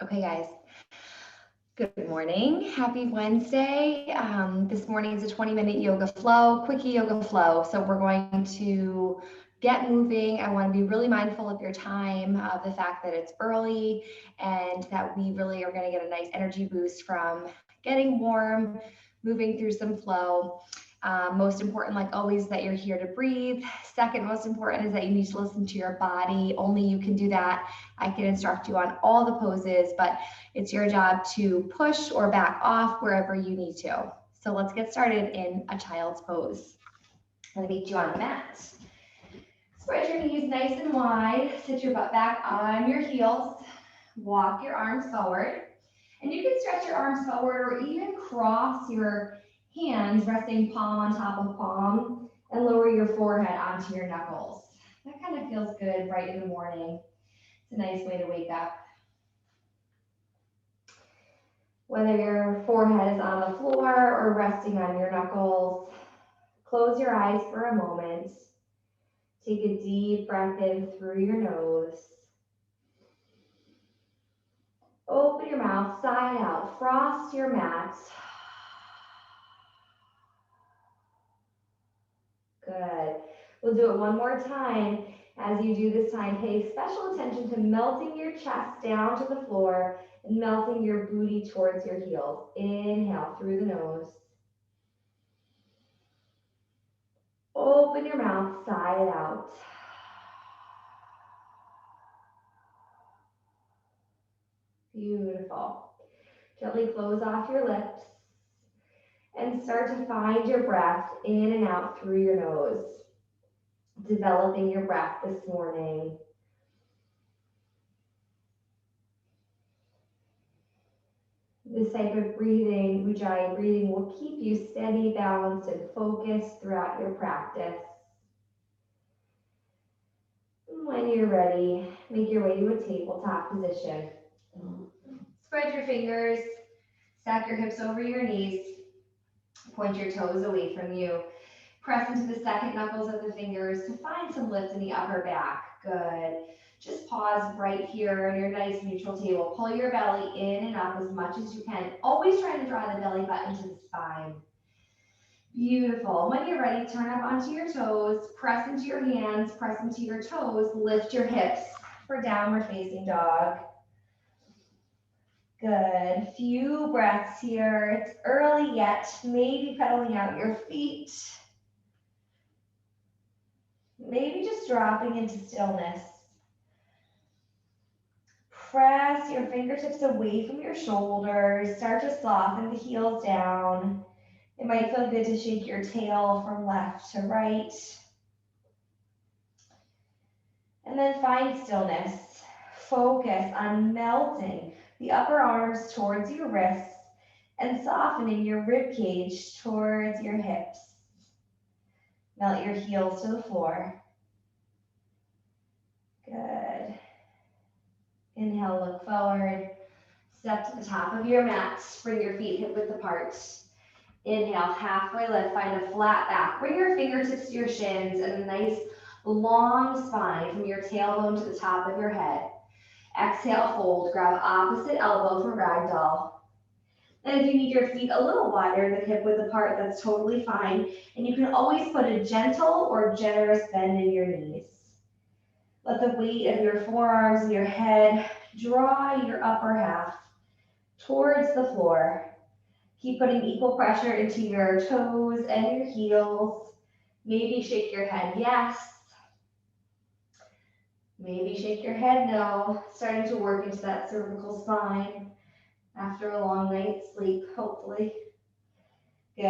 Okay, guys. Good morning. Happy Wednesday. This morning is a 20-minute yoga flow, quickie yoga flow. So we're going to get moving. I want to be really mindful of your time, of the fact that it's early, and that we really are going to get a nice energy boost from getting warm, moving through some flow. Most important, like always, that you're here to breathe. Second, most important is that you need to listen to your body. Only you can do that. I can instruct you on all the poses, but it's your job to push or back off wherever you need to. So let's get started in a child's pose. I'm going to meet you on the mat. Spread your knees nice and wide. Sit your butt back on your heels. Walk your arms forward. And you can stretch your arms forward or even cross your hands, resting palm on top of palm, and lower your forehead onto your knuckles. That kind of feels good right in the morning. It's a nice way to wake up. Whether your forehead is on the floor or resting on your knuckles, close your eyes for a moment. Take a deep breath in through your nose. Open your mouth, side out, frost your mat. Good. We'll do it one more time. As you do this time, pay special attention to melting your chest down to the floor and melting your booty towards your heels. Inhale through the nose. Open your mouth, sigh it out. Beautiful. Gently close off your lips and start to find your breath in and out through your nose. Developing your breath this morning. This type of breathing, Ujjayi breathing, will keep you steady, balanced, and focused throughout your practice. When you're ready, make your way to a tabletop position. Spread your fingers, stack your hips over your knees, point your toes away from you. Press into the second knuckles of the fingers to find some lift in the upper back. Good. Just pause right here on your nice neutral table. Pull your belly in and up as much as you can. Always trying to draw the belly button to the spine. Beautiful. When you're ready, turn up onto your toes. Press into your hands, press into your toes. Lift your hips for downward facing dog. Good. Few breaths here. It's early yet. Maybe pedaling out your feet. Maybe just dropping into stillness. Press your fingertips away from your shoulders. Start to soften the heels down. It might feel good to shake your tail from left to right. And then find stillness. Focus on melting the upper arms towards your wrists and softening your rib cage towards your hips. Melt your heels to the floor. Good. Inhale, look forward. Step to the top of your mat. Bring your feet hip width apart. Inhale, halfway lift. Find a flat back. Bring your fingertips to your shins and a nice long spine from your tailbone to the top of your head. Exhale, fold. Grab opposite elbow for ragdoll. And if you need your feet a little wider than hip width apart, that's totally fine. And you can always put a gentle or generous bend in your knees. Let the weight of your forearms and your head draw your upper half towards the floor. Keep putting equal pressure into your toes and your heels. Maybe shake your head yes. Maybe shake your head no. Starting to work into that cervical spine after a long night's sleep, hopefully. Good.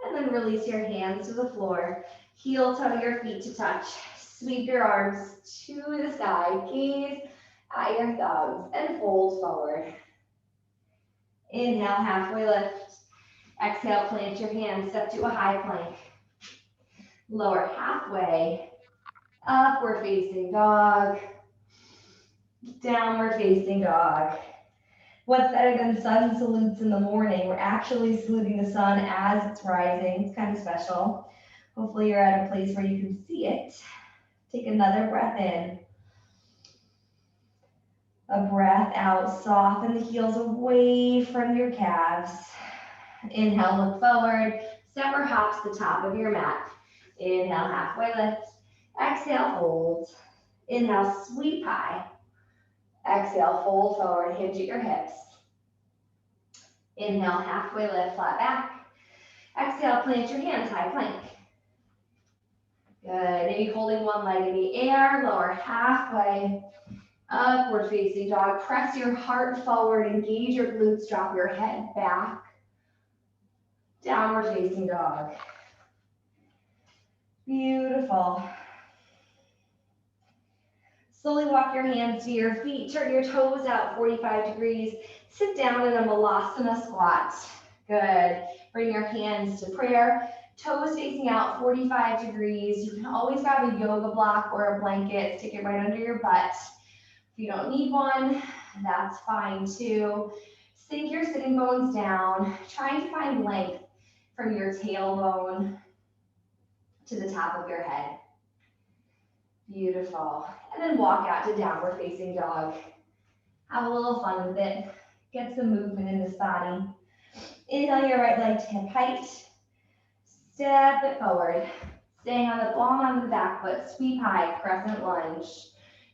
And then release your hands to the floor. Heel toe your feet to touch. Sweep your arms to the sky. Gaze at your thumbs and fold forward. Inhale, halfway lift. Exhale, plant your hands, step to a high plank. Lower halfway. Upward facing dog. Downward facing dog. What's better than sun salutes in the morning? We're actually saluting the sun as it's rising. It's kind of special. Hopefully you're at a place where you can see it. Take another breath in. A breath out, soften the heels away from your calves. Inhale, look forward, step or hops the top of your mat. Inhale, halfway lift. Exhale, fold. Inhale, sweep high. Exhale, fold forward, hinge at your hips. Inhale, halfway lift, flat back. Exhale, plant your hands, high plank. Good, maybe holding one leg in the air, lower halfway. Upward facing dog, press your heart forward, engage your glutes, drop your head back. Downward facing dog. Beautiful. Slowly walk your hands to your feet, turn your toes out 45 degrees. Sit down in a malasana squat. Good. Bring your hands to prayer. Toes facing out 45 degrees. You can always grab a yoga block or a blanket, stick it right under your butt. If you don't need one, that's fine too. Sink your sitting bones down, trying to find length from your tailbone to the top of your head. Beautiful. And then walk out to downward facing dog. Have a little fun with it. Get some movement in this body. Inhale your right leg to hip height. Step it forward. Staying on the ball of the back foot, sweep high, crescent lunge.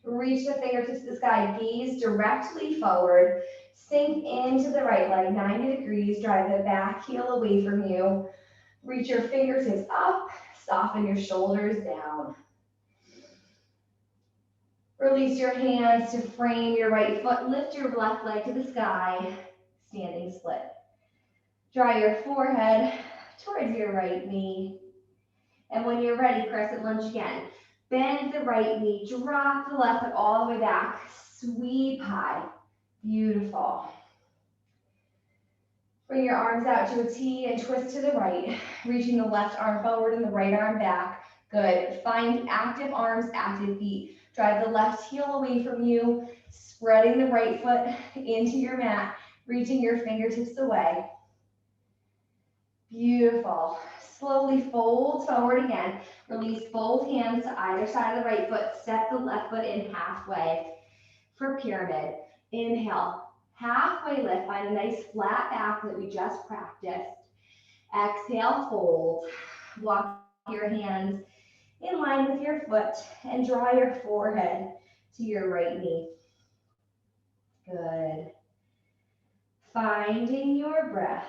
Reach the fingertips to the sky, gaze directly forward. Sink into the right leg, 90 degrees. Drive the back heel away from you. Reach your fingertips up, soften your shoulders down. Release your hands to frame your right foot. Lift your left leg to the sky, standing split. Draw your forehead towards your right knee. And when you're ready, crescent lunge again. Bend the right knee, drop the left foot all the way back, sweep high. Beautiful. Bring your arms out to a T and twist to the right, reaching the left arm forward and the right arm back. Good. Find active arms, active feet. Drive the left heel away from you, spreading the right foot into your mat, reaching your fingertips away. Beautiful. Slowly fold forward again. Release both hands to either side of the right foot. Step the left foot in halfway for pyramid. Inhale, halfway lift. Find a nice flat back that we just practiced. Exhale, fold. Walk your hands in line with your foot and draw your forehead to your right knee. Good. Finding your breath.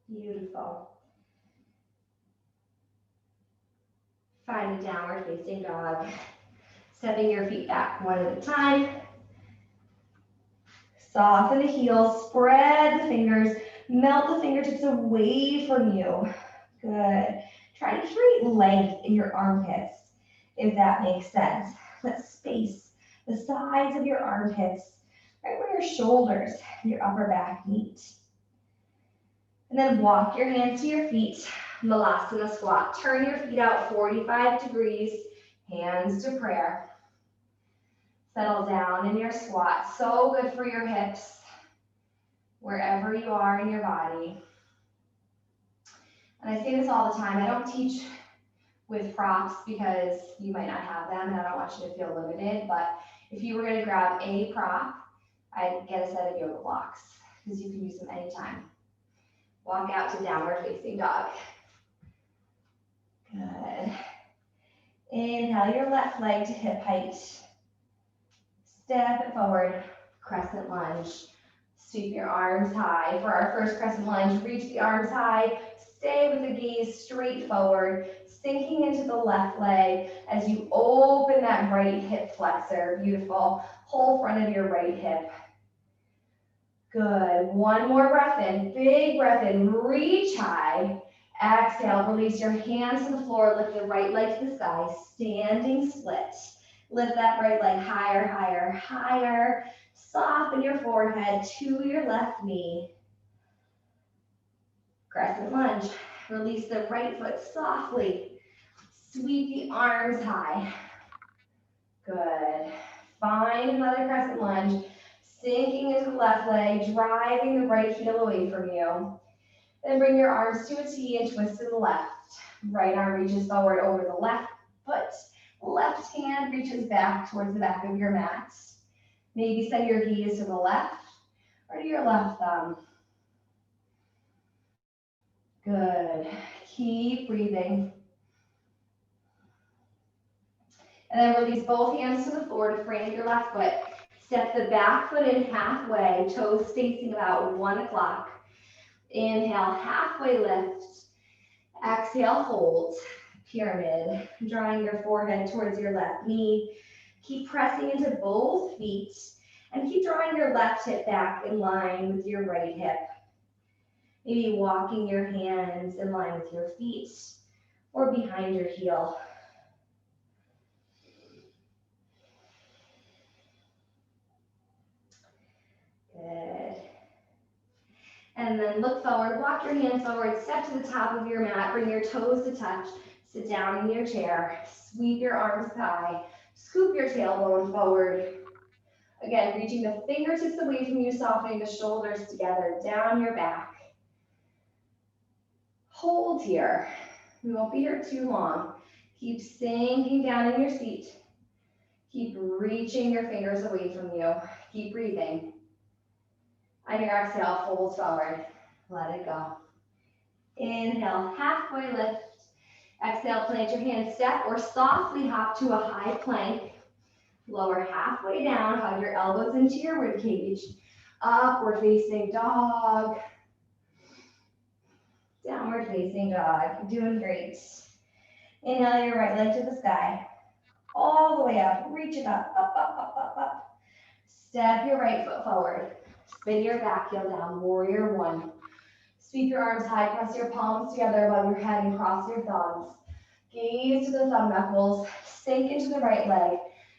Beautiful. Find a downward facing dog. Stepping your feet back one at a time. Soften the heels, spread the fingers, melt the fingertips away from you. Good. Try to create length in your armpits, if that makes sense. Let space the sides of your armpits, right where your shoulders and your upper back meet. And then walk your hands to your feet, Malasana squat. Turn your feet out 45 degrees, hands to prayer. Settle down in your squat. So good for your hips, wherever you are in your body. And I say this all the time, I don't teach with props because you might not have them and I don't want you to feel limited, but if you were going to grab a prop, I'd get a set of yoga blocks because you can use them anytime. Walk out to downward facing dog. Good. Inhale your left leg to hip height. Step it forward, crescent lunge. Sweep your arms high. For our first crescent lunge, reach the arms high. Stay with the gaze straight forward, sinking into the left leg as you open that right hip flexor. Beautiful. Whole front of your right hip. Good. One more breath in. Big breath in. Reach high. Exhale. Release your hands to the floor. Lift the right leg to the sky. Standing split. Lift that right leg higher, higher, higher. Soften your forehead to your left knee. Crescent lunge. Release the right foot softly. Sweep the arms high. Good. Find another crescent lunge. Sinking into the left leg, driving the right heel away from you. Then bring your arms to a T and twist to the left. Right arm reaches forward over the left foot. Left hand reaches back towards the back of your mat. Maybe send your gaze to the left or to your left thumb. Good. Keep breathing. And then release both hands to the floor to frame your left foot. Step the back foot in halfway, toes facing about 1 o'clock. Inhale, halfway lift. Exhale, hold. Pyramid, drawing your forehead towards your left knee. Keep pressing into both feet and keep drawing your left hip back in line with your right hip. Maybe walking your hands in line with your feet or behind your heel. Good. And then look forward, walk your hands forward, step to the top of your mat, bring your toes to touch, sit down in your chair, sweep your arms high, scoop your tailbone forward. Again, reaching the fingertips away from you, softening the shoulders together, down your back. Hold here. We won't be here too long. Keep sinking down in your seat. Keep reaching your fingers away from you. Keep breathing. On your exhale, fold forward. Let it go. Inhale, halfway lift. Exhale, plant your hands, step or softly hop to a high plank. Lower halfway down, hug your elbows into your rib cage. Upward facing dog. Downward facing dog. You're doing great. Inhale your right leg to the sky. All the way up. Reach it up, up, up, up, up, up. Step your right foot forward. Spin your back heel down. Warrior one. Sweep your arms high. Press your palms together above your head and cross your thumbs. Gaze to the thumb knuckles. Sink into the right leg.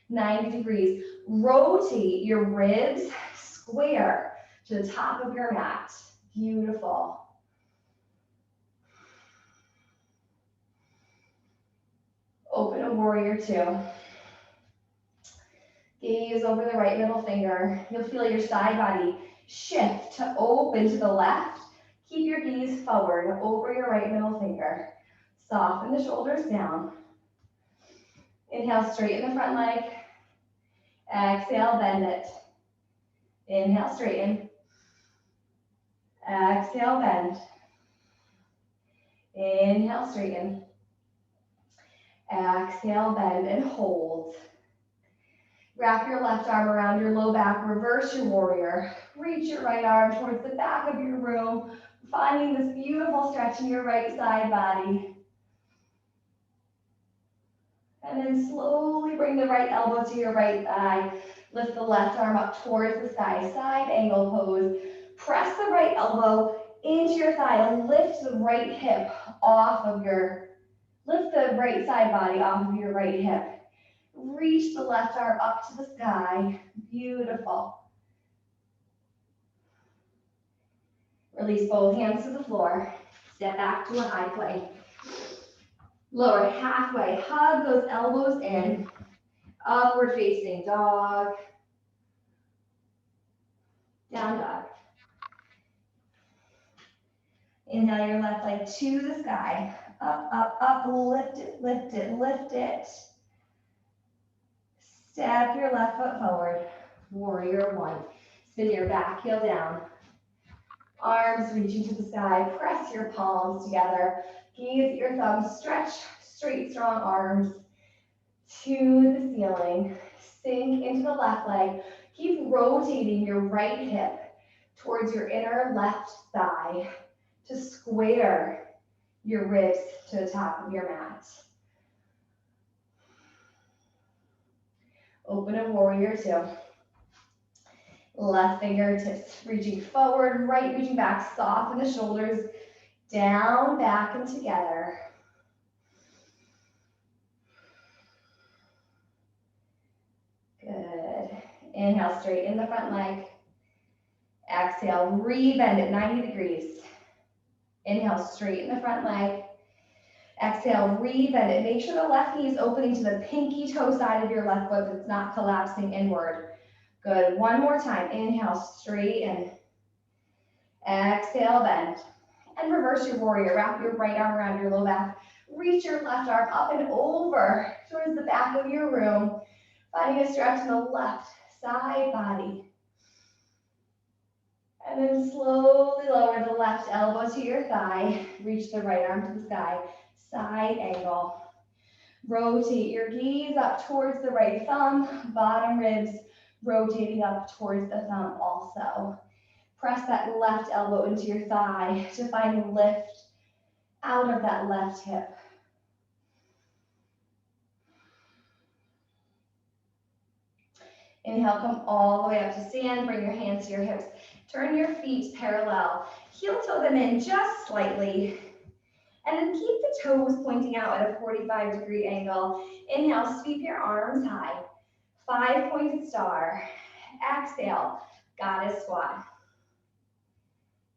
90 degrees. Rotate your ribs square to the top of your mat. Beautiful. Open a warrior two. Gaze over the right middle finger. You'll feel your side body shift to open to the left. Keep your gaze forward over your right middle finger. Soften the shoulders down. Inhale, straighten the front leg. Exhale, bend it. Inhale, straighten. Exhale, bend. Inhale, straighten. Exhale, bend and hold. Wrap your left arm around your low back, reverse your warrior. Reach your right arm towards the back of your room, finding this beautiful stretch in your right side body. And then slowly bring the right elbow to your right thigh. Lift the left arm up towards the sky, side angle pose. Press the right elbow into your thigh and lift the right hip off of your, lift the right side body off of your right hip. Reach the left arm up to the sky. Beautiful. Release both hands to the floor. Step back to a high plank. Lower halfway. Hug those elbows in. Upward facing dog. Down dog. Inhale your left leg to the sky. Up, up, up. Lift it, lift it, lift it. Step your left foot forward. Warrior one. Spin your back heel down. Arms reaching to the sky. Press your palms together. Gaze at your thumbs. Stretch straight, strong arms to the ceiling. Sink into the left leg. Keep rotating your right hip towards your inner left thigh to square your ribs to the top of your mat. Open a warrior two. Left fingertips reaching forward, right reaching back, soften the shoulders, down, back, and together. Good. Inhale, straighten the front leg. Exhale, re-bend at 90 degrees. Inhale, straighten the front leg. Exhale, re-bend it. Make sure the left knee is opening to the pinky toe side of your left foot that's not collapsing inward. Good. One more time. Inhale, straighten. Exhale, bend. And reverse your warrior. Wrap your right arm around your low back. Reach your left arm up and over towards the back of your room. Finding a stretch in the left side body. And then slowly lower the left elbow to your thigh. Reach the right arm to the sky. Side angle. Rotate your gaze up towards the right thumb. Bottom ribs rotating up towards the thumb also. Press that left elbow into your thigh to find lift out of that left hip. Inhale, come all the way up to stand. Bring your hands to your hips. Turn your feet parallel. Heel toe them in just slightly. And then keep the toes pointing out at a 45-degree angle. Inhale, sweep your arms high. 5-pointed star. Exhale, goddess squat.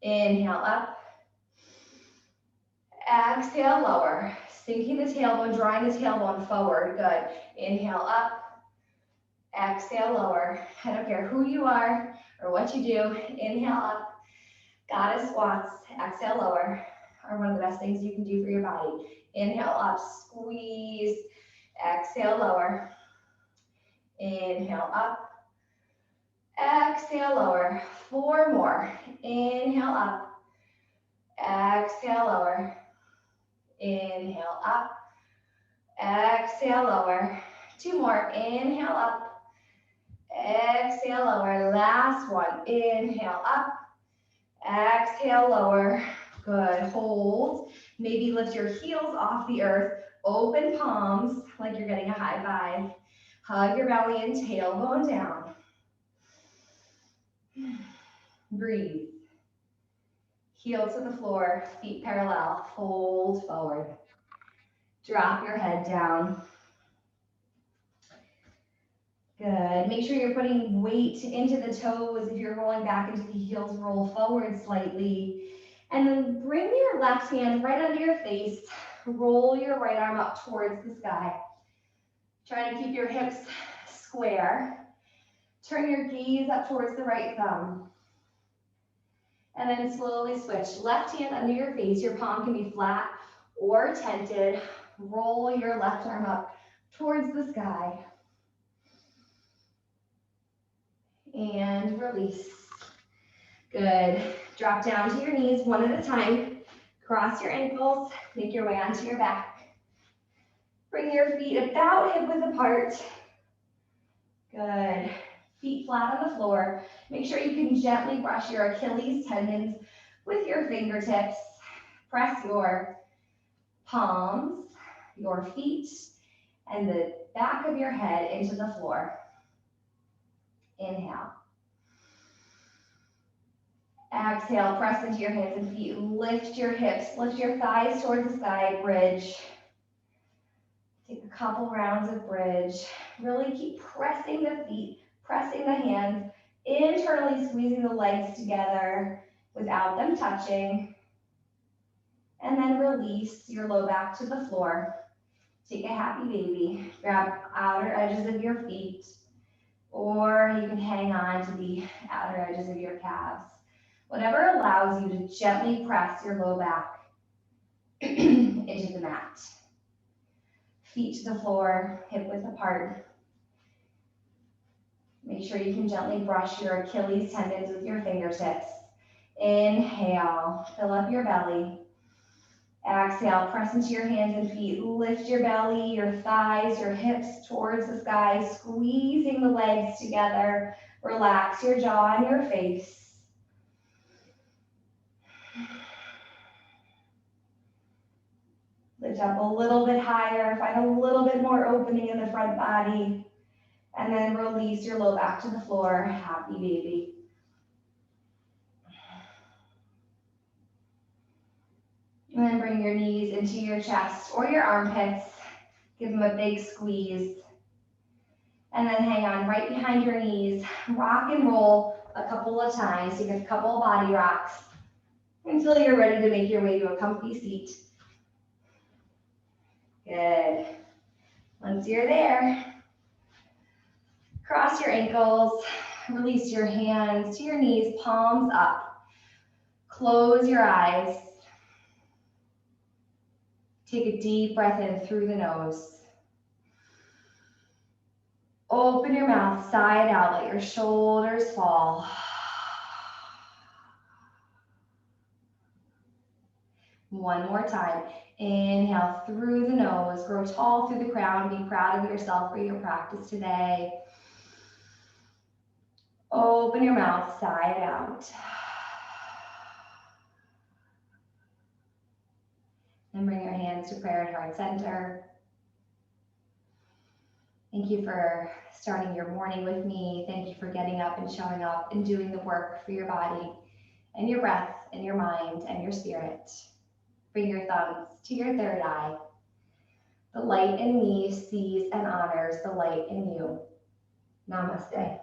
Inhale up. Exhale, lower. Sinking the tailbone, drawing the tailbone forward. Good. Inhale up. Exhale, lower. I don't care who you are or what you do. Inhale up. Goddess squats. Exhale, lower. Are one of the best things you can do for your body. Inhale up. Squeeze. Exhale, lower. Inhale up. Exhale, lower. 4 more. Inhale up. Exhale, lower. Inhale up. Exhale, lower. 2 more. Inhale up. Exhale, lower. Last one. Inhale up. Exhale, lower. Good. Hold. Maybe lift your heels off the earth. Open palms like you're getting a high five. Hug your belly and tailbone down. Breathe. Heel to the floor. Feet parallel. Fold forward. Drop your head down. Good. Make sure you're putting weight into the toes. If you're rolling back into the heels, roll forward slightly. And then bring your left hand right under your face. Roll your right arm up towards the sky. Try to keep your hips square. Turn your gaze up towards the right thumb. And then slowly switch. Left hand under your face. Your palm can be flat or tented. Roll your left arm up towards the sky. And release. Good. Drop down to your knees one at a time. Cross your ankles. Make your way onto your back. Bring your feet about hip width apart. Good. Feet flat on the floor. Make sure you can gently brush your Achilles tendons with your fingertips. Press your palms, your feet, and the back of your head into the floor. Inhale. Exhale, press into your hands and feet. Lift your hips, lift your thighs towards the sky, bridge. Take a couple rounds of bridge. Really keep pressing the feet, pressing the hands, internally squeezing the legs together without them touching. And then release your low back to the floor. Take a happy baby. Grab outer edges of your feet, or you can hang on to the outer edges of your calves. Whatever allows you to gently press your low back into the mat. Feet to the floor, hip width apart. Make sure you can gently brush your Achilles tendons with your fingertips. Inhale, fill up your belly. Exhale, press into your hands and feet. Lift your belly, your thighs, your hips towards the sky, squeezing the legs together. Relax your jaw and your face. Lift up a little bit higher, find a little bit more opening in the front body, and then release your low back to the floor. Happy baby. And then bring your knees into your chest or your armpits. Give them a big squeeze. And then hang on right behind your knees. Rock and roll a couple of times. Take a couple of body rocks until you're ready to make your way to a comfy seat. Good. Once you're there, cross your ankles, release your hands to your knees, palms up. Close your eyes. Take a deep breath in through the nose. Open your mouth side out, let your shoulders fall. One more time. Inhale through the nose, grow tall through the crown. Be proud of yourself for your practice today. Open your mouth side out. And bring your hands to prayer at heart center. Thank you for starting your morning with me. Thank you for getting up and showing up and doing the work for your body and your breath and your mind and your spirit. Bring your thumbs to your third eye. The light in me sees and honors the light in you. Namaste.